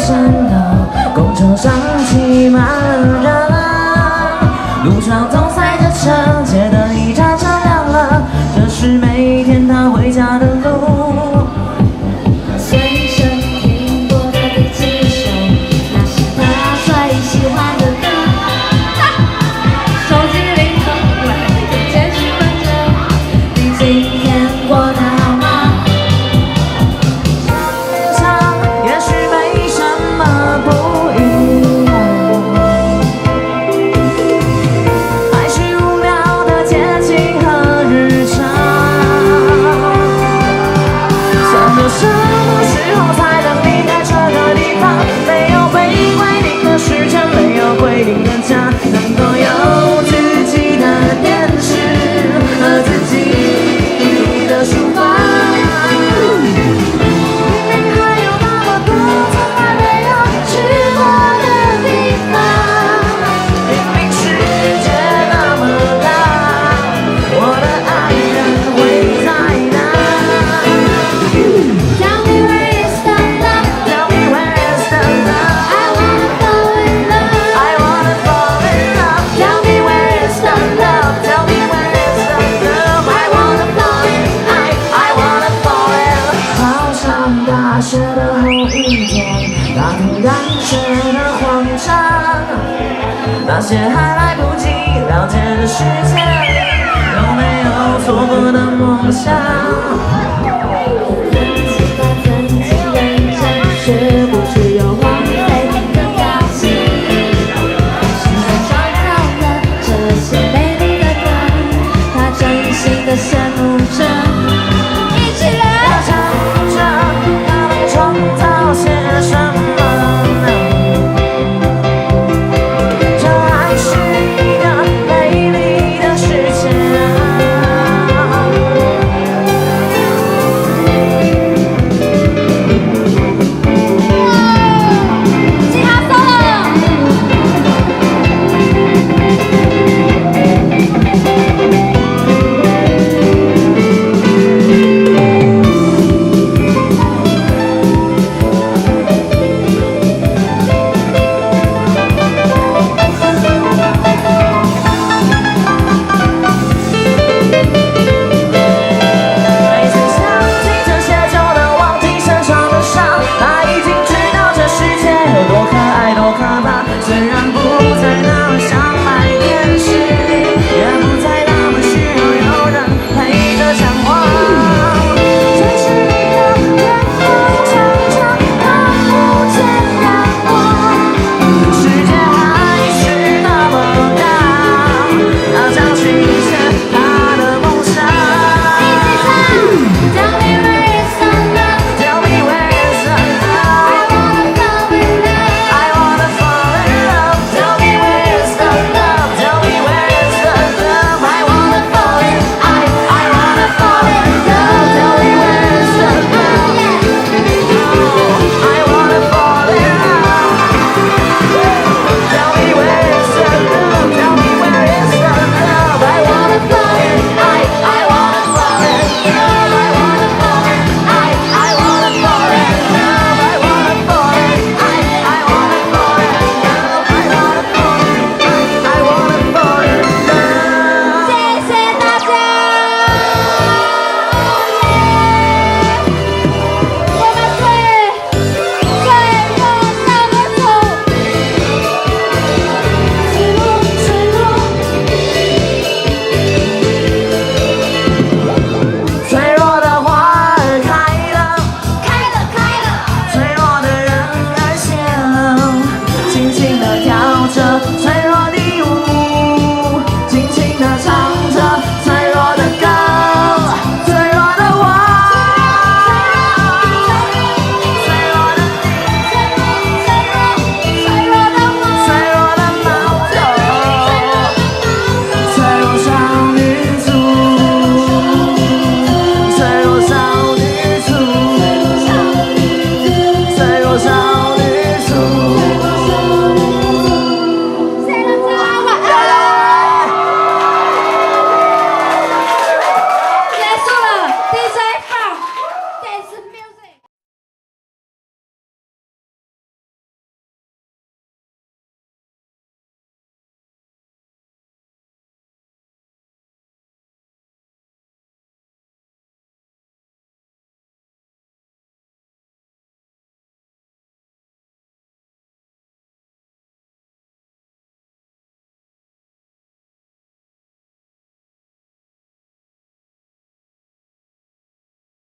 山道，公车上挤满了人，路上总塞着车，街灯一盏盏亮了，这是每天他回家的路。随身听过的第几首，那是他最喜欢的歌。手机铃声会简讯问着，你今天过得好吗？唱也许没什么不一样，还是无聊的节气和日常。想着什么时候才能离开这个地方？没有被规定的时间，没有规定的家，能够有自己的电视和自己的书房。明明还有那么多从来没有去过的地方，明明世界那么大，我的爱人会在哪？ Tell me where is the love? Tell me where is the love? I wanna fall in love. I wanna fall in love. Tell me where is the love? Tell me where is the love? I wanna fall in. I wanna fall in. 考上大学的后一天，大突然觉得慌张，那些还来不及了解的时间，有没有错过的梦想？